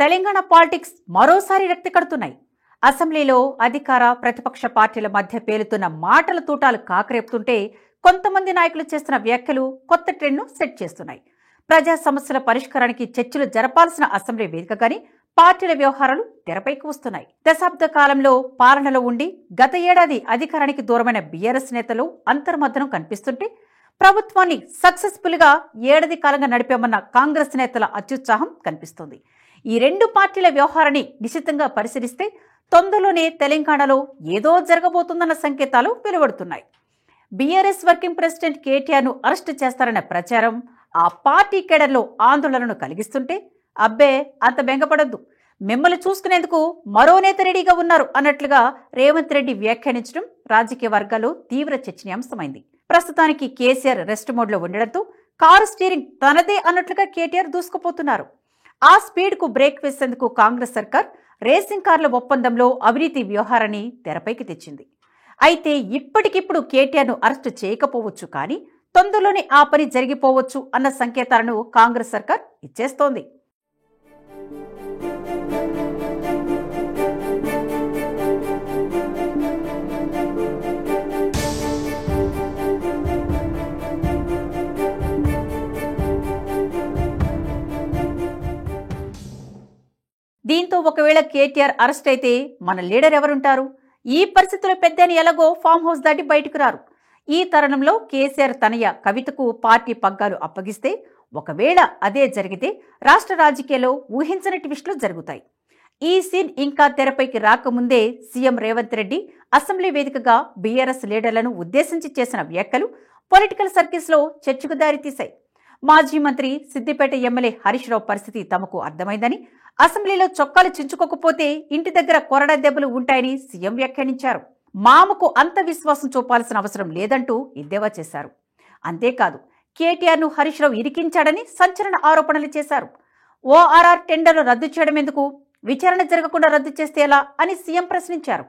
Telangana politics మరోసారి రక్తి కడుతున్నాయి. అసెంబ్లీలో అధికార ప్రతిపక్ష పార్టీల మధ్య పేలుతున్న మాటల తూటాలు కాకరేపుతుంటే కొంతమంది నాయకులు చేస్తున్న వ్యాఖ్యలు కొత్త ట్రెండ్ను సెట్ చేస్తున్నాయి. ప్రజా సమస్యల పరిష్కారానికి చర్చలు జరపాల్సిన అసెంబ్లీ వేదికగాని పార్టీల వ్యవహారాలు తెరపైకి వస్తున్నాయి. దశాబ్ద కాలంలో పాలనలో ఉండి గత ఏడాది అధికారానికి దూరమైన బీఆర్ఎస్ నేతలు అంతర్మథనం కనిపిస్తుంటే ప్రభుత్వాన్ని సక్సెస్ఫుల్ గా ఏడాది కాలంగా నడిపామన్న కాంగ్రెస్ నేతల అత్యుత్సాహం కనిపిస్తోంది. ఈ రెండు పార్టీల వ్యవహారాన్ని నిశితంగా పరిశీలిస్తే తొందరలోనే తెలంగాణలో ఏదో జరగబోతుందన్న సంకేతాలు వెలువడుతున్నాయి. బీఆర్ఎస్ వర్కింగ్ ప్రెసిడెంట్ కేటీఆర్ను అరెస్టు చేస్తారన్న ప్రచారం ఆ పార్టీ కేడర్లో ఆందోళనను కలిగిస్తుంటే అబ్బే అంత బెంగపడద్దు, మిమ్మల్ని చూసుకునేందుకు మరో నేత రెడీగా ఉన్నారు అన్నట్లుగా రేవంత్ రెడ్డి వ్యాఖ్యానించడం రాజకీయ వర్గాల్లో తీవ్ర చర్చనీయాంశమైంది. ప్రస్తుతానికి కేసీఆర్ రెస్ట్ మోడ్లో ఉండడంతో కారు స్టీరింగ్ తనదే అన్నట్లుగా కేటీఆర్ దూసుకుపోతున్నారు. ఆ స్పీడ్కు బ్రేక్ వేసేందుకు కాంగ్రెస్ సర్కార్ రేసింగ్ కార్ల ఒప్పందంలో అవినీతి వ్యవహారాన్ని తెరపైకి తెచ్చింది. అయితే ఇప్పటికిప్పుడు కేటీఆర్ను అరెస్టు చేయకపోవచ్చు, కానీ తొందరలోనే ఆ పని జరిగిపోవచ్చు అన్న సంకేతాలను కాంగ్రెస్ సర్కార్ ఇచ్చేస్తోంది. దీంతో ఒకవేళ కేటీఆర్ అరెస్ట్ అయితే మన లీడర్ ఎవరుంటారు? ఈ పరిస్థితుల్లో పెద్దని ఎలాగో ఫామ్ హౌస్ దాటి బయటకు రారు. ఈ తరుణంలో కేసీఆర్ తనయ కవితకు పార్టీ పగ్గాలు అప్పగిస్తే, ఒకవేళ అదే జరిగితే రాష్ట్ర రాజకీయాల్లో ఊహించని ట్విస్టులు జరుగుతాయి. ఈ సీన్ ఇంకా తెరపైకి రాకముందే సీఎం రేవంత్ రెడ్డి అసెంబ్లీ వేదికగా బీఆర్ఎస్ లీడర్లను ఉద్దేశించి చేసిన వ్యాఖ్యలు పొలిటికల్ సర్కిల్స్ లో చర్చకు దారితీశాయి. మాజీ మంత్రి సిద్దిపేట ఎమ్మెల్యే హరీష్ రావు పరిస్థితి తమకు అర్థమైందని, అసెంబ్లీలో చొక్కాలు చించుకోకపోతే ఇంటి దగ్గర కొరడా దెబ్బలు ఉంటాయని సీఎం వ్యాఖ్యానించారు. మామకు అంత విశ్వాసం చూపాల్సిన అవసరం లేదంటూ ఎద్దేవా చేశారు. అంతేకాదు, కేటీఆర్ను హరీష్ రావు ఇరికించాడని సంచలన ఆరోపణలు చేశారు. ఓఆర్ఆర్ టెండర్లు రద్దు చేయడం ఎందుకు, విచారణ జరగకుండా రద్దు చేస్తే ఎలా అని సీఎం ప్రశ్నించారు.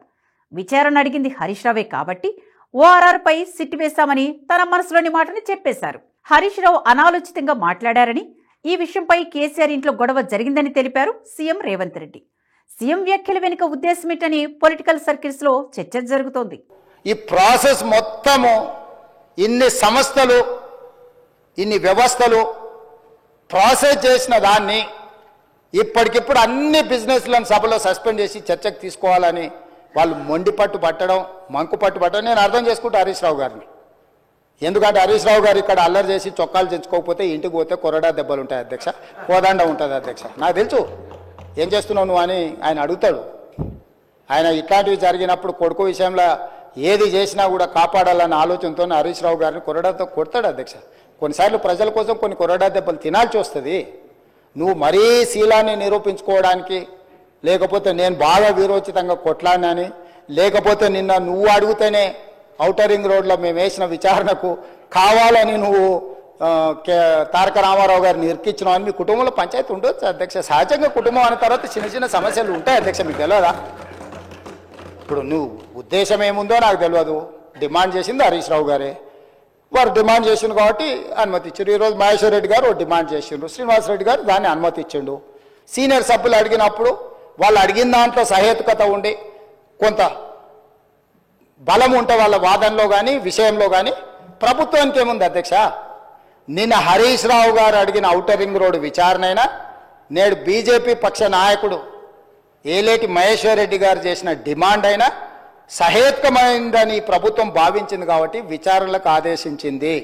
విచారణ అడిగింది హరీష్ రావే కాబట్టి ఓఆర్ఆర్ పై సిట్ వేశామని తన మనసులోని మాటని చెప్పేశారు. హరీష్ రావు అనాలోచితంగా మాట్లాడారని, ఈ విషయంపై కేసీఆర్ ఇంట్లో గొడవ జరిగిందని తెలిపారు సీఎం రేవంత్ రెడ్డి. సీఎం వ్యాఖ్యల వెనుక ఉద్దేశమేంటని పొలిటికల్ సర్కిల్స్ లో చర్చ జరుగుతోంది. ఈ ప్రాసెస్ మొత్తము ఇన్ని సంస్థలు, ఇన్ని వ్యవస్థలు ప్రాసెస్ చేసిన దాన్ని ఇప్పటికిప్పుడు అన్ని బిజినెస్లను సభలో సస్పెండ్ చేసి చర్చకు తీసుకోవాలని వాళ్ళు మొండి పట్టు పట్టడం, మంకు పట్టు పట్టడం నేను అర్థం చేసుకుంటా హరీష్ రావు గారిని. ఎందుకంటే హరీష్ రావు గారు ఇక్కడ అల్లరి చేసి చొక్కాలు తెచ్చుకోకపోతే ఇంటికి పోతే కొరడా దెబ్బలు ఉంటాయి అధ్యక్ష, కోదండ ఉంటుంది అధ్యక్ష. నాకు తెలుసు ఏం చేస్తున్నావు నువ్వు అని ఆయన అడుగుతాడు. ఆయన ఇట్లాంటివి జరిగినప్పుడు కొడుకు విషయంలో ఏది చేసినా కూడా కాపాడాలన్న ఆలోచనతో హరీష్ రావు గారిని కొరడాతో కొడతాడు అధ్యక్ష. కొన్నిసార్లు ప్రజల కోసం కొన్ని కొరడా దెబ్బలు తినాల్సి వస్తుంది. నువ్వు మరీ శీలాన్ని నిరూపించుకోవడానికి, లేకపోతే నేను బాగా వీరోచితంగా కొట్లాడినని, లేకపోతే నిన్న నువ్వు అడిగితేనే ఔటర్ రింగ్ రోడ్లో మేము వేసిన విచారణకు కావాలని నువ్వు తారక రామారావు గారిని ఇరికించినావు అని మీ కుటుంబంలో పంచాయతీ ఉండొచ్చు అధ్యక్ష. సహజంగా కుటుంబం అన్న తర్వాత చిన్న చిన్న సమస్యలు ఉంటాయి అధ్యక్ష, మీకు తెలియదా? ఇప్పుడు నువ్వు ఉద్దేశం ఏముందో నాకు తెలియదు. డిమాండ్ చేసింది హరీష్ రావు గారే, వారు డిమాండ్ చేసిండు కాబట్టి అనుమతి ఇచ్చారు. ఈరోజు మహేశ్వర్ రెడ్డి గారు డిమాండ్ చేసిండు, శ్రీనివాసరెడ్డి గారు దాన్ని అనుమతి ఇచ్చిండు. సీనియర్ సభ్యులు అడిగినప్పుడు వాళ్ళు అడిగిన దాంట్లో సహేతుకత ఉండి కొంత బలం ఉంటే వాళ్ళ వాదనలో కానీ విషయంలో కానీ ప్రభుత్వానికి ఏముంది అధ్యక్ష? నిన్న హరీష్ రావు గారు అడిగిన ఔటర్ రింగ్ రోడ్డు విచారణ అయినా, నేడు బీజేపీ పక్ష నాయకుడు ఏలేటి మహేశ్వర్ రెడ్డి గారు చేసిన డిమాండ్ అయినా సహేతుకమైందని ప్రభుత్వం భావించింది కాబట్టి విచారణలకు ఆదేశించింది.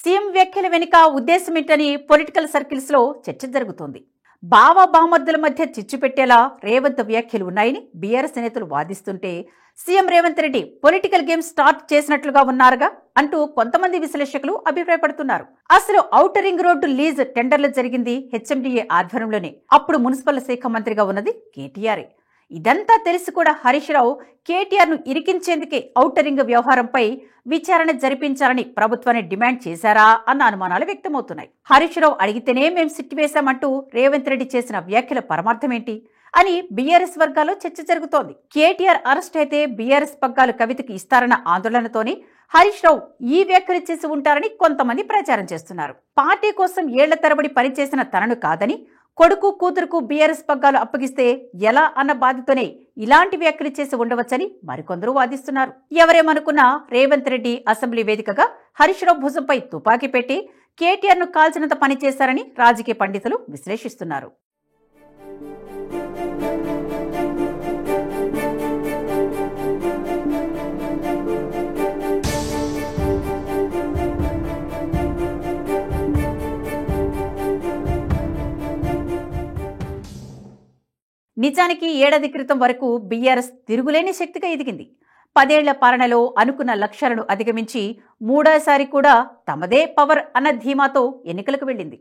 సీఎం వ్యాఖ్యల వెనుక ఉద్దేశమేంటని పొలిటికల్ సర్కిల్స్ లో చర్చ జరుగుతోంది. బావ బామర్దుల మధ్య చిచ్చు పెట్టేలా రేవంత్ వ్యాఖ్యలు ఉన్నాయని బీఆర్ఎస్ నేతలు వాదిస్తుంటే, CM Revanth Reddy political game start చేసినట్లుగా ఉన్నారుగా అంటూ కొంతమంది విశ్లేషకులు అభిప్రాయపడుతున్నారు. అసలు ఔటర్ రింగ్ రోడ్డు లీజ్ టెండర్లు జరిగింది హెచ్ఎండిఏ ఆధ్వర్యంలోనే. అప్పుడు మున్సిపల్ శాఖ మంత్రిగా ఉన్నది కేటీఆర్. ఇదంతా తెలిసి కూడా హరీష్ రావు కేటీఆర్ను ఇరికించేందుకే ఔటర్ రింగ్ వ్యవహారంపై విచారణ జరిపించాలని ప్రభుత్వాన్ని డిమాండ్ చేశారా అన్న అనుమానాలు వ్యక్తమవుతున్నాయి. హరీష్ రావు అడిగితేనే మేం సిట్ వేశామంటూ రేవంత్ రెడ్డి చేసిన వ్యాఖ్యల పరమార్థమేంటి అని బీఆర్ఎస్ వర్గాల్లో చర్చ జరుగుతోంది. కేటీఆర్ అరెస్ట్ అయితే బీఆర్ఎస్ పగ్గాలు కవితకి ఇస్తారన్న ఆందోళనతోనే హరీష్ రావు ఈ వ్యాఖ్యలు చేసి ఉంటారని కొంతమంది ప్రచారం చేస్తున్నారు. పార్టీ కోసం ఏళ్ల తరబడి పనిచేసిన తనను కాదని కొడుకు కూతురుకు బీఆర్ఎస్ పగ్గాలు అప్పగిస్తే ఎలా అన్న బాధతోనే ఇలాంటి వ్యాఖ్యలు చేసి ఉండవచ్చని మరికొందరు వాదిస్తున్నారు. ఎవరేమనుకున్నా రేవంత్ రెడ్డి అసెంబ్లీ వేదికగా హరీష్ రావు భుజంపై తుపాకీ పెట్టి కేటీఆర్ను కాల్చినంత పని చేశారని రాజకీయ పండితులు విశ్లేషిస్తున్నారు. నిజానికి ఏడాది క్రితం వరకు బీఆర్ఎస్ తిరుగులేని శక్తిగా ఎదిగింది. 10 ఏళ్ల పాలనలో అనుకున్న లక్ష్యాలను అధిగమించి మూడోసారి కూడా తమదే పవర్ అన్న ధీమాతో ఎన్నికలకు వెళ్ళింది.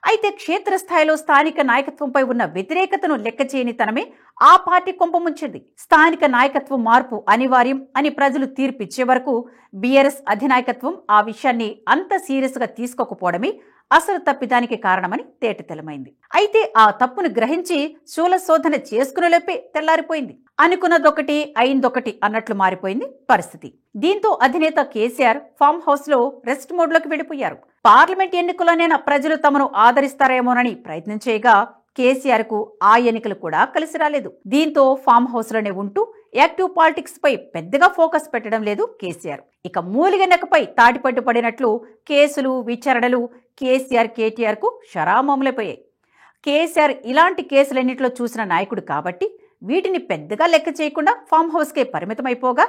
అయితే క్షేత్రస్థాయిలో స్థానిక నాయకత్వంపై ఉన్న వ్యతిరేకతను లెక్క చేయని తనమే ఆ పార్టీ కొంపముంచింది. స్థానిక నాయకత్వం మార్పు అనివార్యం అని ప్రజలు తీర్పిచ్చే వరకు బీఆర్ఎస్ అధినాయకత్వం ఆ విషయాన్ని అంత సీరియస్ గా తీసుకోకపోవడమే అసలు తప్పిదానికి కారణమని తేటతెల్లమైంది. అయితే ఆ తప్పును గ్రహించి శూలశోధన చేసుకునేలోపే తెల్లారిపోయింది. అనుకున్నదొకటి అయిందొకటి అన్నట్లు మారిపోయింది పరిస్థితి. దీంతో అధినేత కేసీఆర్ ఫామ్ హౌస్ లో రెస్ట్ మోడ్ లోకి వెళ్లిపోయారు. పార్లమెంట్ ఎన్నికల్లోనైనా ప్రజలు తమను ఆదరిస్తారేమోనని ప్రయత్నం చేయగా కేసీఆర్ కు ఆ ఎన్నికలు కూడా కలిసి రాలేదు. దీంతో ఫామ్ హౌస్ లోనే ఉంటూ యాక్టివ్ పాలిటిక్స్ పై పెద్దగా ఫోకస్ పెట్టడం లేదు కేసీఆర్. ఇక మూలిగెన్నకపై తాటిపట్టు పడినట్లు కేసులు విచారణలు కేసీఆర్ కేటీఆర్ కు షరామములైపోయాయి. కేసీఆర్ ఇలాంటి కేసులన్నింటిలో చూసిన నాయకుడు కాబట్టి వీటిని పెద్దగా లెక్క చేయకుండా ఫామ్ హౌస్ కే పరిమితమైపోగా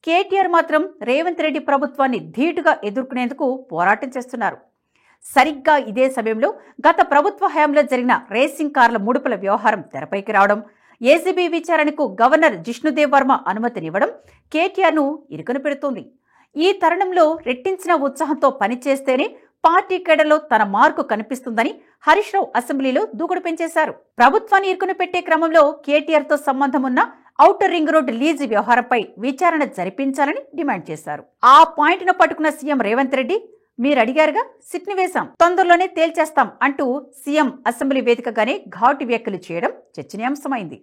కేటీఆర్ మాత్రం రేవంత్ రెడ్డి ప్రభుత్వాన్ని ధీటుగా ఎదుర్కొనేందుకు పోరాటం చేస్తున్నారు. సరిగ్గా ఇదే సమయంలో గత ప్రభుత్వ హయాంలో జరిగిన రేసింగ్ కార్ల ముడుపుల వ్యవహారం తెరపైకి రావడం, ఏసీబీ విచారణకు గవర్నర్ జిష్ణుదేవ్ వర్మ అనుమతినివ్వడం కేటీఆర్ను ఇరుకున పెడుతోంది. ఈ తరుణంలో రెట్టించిన ఉత్సాహంతో పనిచేస్తేనే పార్టీ కేడర్లో తన మార్కు కనిపిస్తుందని హరీష్ రావు అసెంబ్లీలో దూకుడు పెంచేశారు. ప్రభుత్వాన్ని ఇరుకున పెట్టే క్రమంలో కేటీఆర్ తో సంబంధం ఉన్న ఔటర్ రింగ్ రోడ్ లీజ్ వ్యవహారంపై విచారణ జరిపించాలని డిమాండ్ చేశారు. ఆ పాయింట్ను పట్టుకున్న సీఎం రేవంత్ రెడ్డి మీరు అడిగారుగా సిట్ని వేశాం, తొందరలోనే తేల్చేస్తాం అంటూ సీఎం అసెంబ్లీ వేదికగానే ఘాటు వ్యాఖ్యలు చేయడం చర్చనీయాంశమైంది.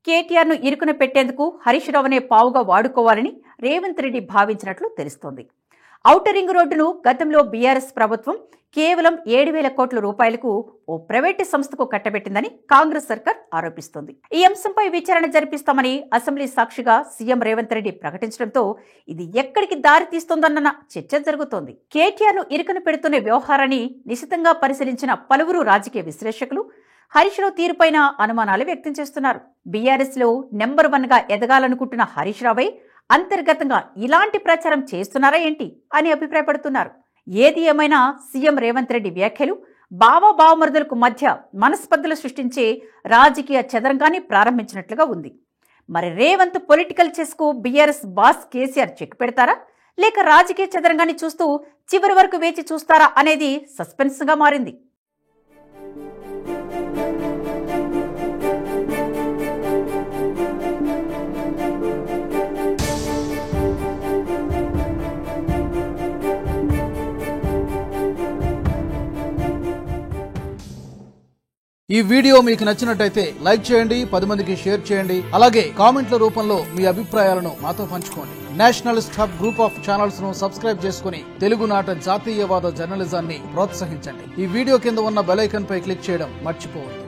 కేటీఆర్ను ఇరుకున పెట్టేందుకు హరీష్ రావునే పావుగా వాడుకోవాలని రేవంత్ రెడ్డి భావించినట్లు తెలుస్తోంది. ఔటర్ రింగ్ రోడ్డును గతంలో బీఆర్ఎస్ ప్రభుత్వం కేవలం 7,000 కోట్ల రూపాయలకు ఓ ప్రైవేటు సంస్థకు కట్టబెట్టిందని కాంగ్రెస్ సర్కార్ ఆరోపిస్తోంది. ఈ అంశంపై విచారణ జరిపిస్తామని అసెంబ్లీ సాక్షిగా సీఎం రేవంత్ రెడ్డి ప్రకటించడంతో ఇది ఎక్కడికి దారి తీస్తోందన్న చర్చ జరుగుతోంది. కేటీఆర్ను ఇరుకున పెడుతున్న వ్యవహారాన్ని నిశితంగా పరిశీలించిన పలువురు రాజకీయ విశ్లేషకులు హరీష్ రావు తీరుపైన అనుమానాలు వ్యక్తం చేస్తున్నారు. బీఆర్ఎస్ లో నెంబర్ 1 గా ఎదగాలనుకుంటున్న హరీష్ రావే అంతర్గతంగా ఇలాంటి ప్రచారం చేస్తున్నారా ఏంటి అని అభిప్రాయపడుతున్నారు. ఏది ఏమైనా సీఎం రేవంత్ రెడ్డి వ్యాఖ్యలు బావమరుదులకు మధ్య మనస్పర్ధలు సృష్టించే రాజకీయ చదరంగాన్ని ప్రారంభించినట్లుగా ఉంది. మరి రేవంత్ పొలిటికల్ చెస్ కు బీఆర్ఎస్ బాస్ కేసీఆర్ చెక్ పెడతారా లేక రాజకీయ చదరంగాన్ని చూస్తూ చివరి వరకు వేచి చూస్తారా అనేది సస్పెన్స్ గా మారింది. ఈ వీడియో మీకు నచ్చినట్టయితే లైక్ చేయండి, 10 మందికి షేర్ చేయండి. అలాగే కామెంట్ల రూపంలో మీ అభిప్రాయాలను మాతో పంచుకోండి. Nationalist hub group of channels ను సబ్స్క్రైబ్ చేసుకుని తెలుగునాట జాతీయవాద జర్నలిజాన్ని ప్రోత్సహించండి. ఈ వీడియో కింద ఉన్న బెల్ ఐకాన్ పై క్లిక్ చేయడం మర్చిపోవద్దు.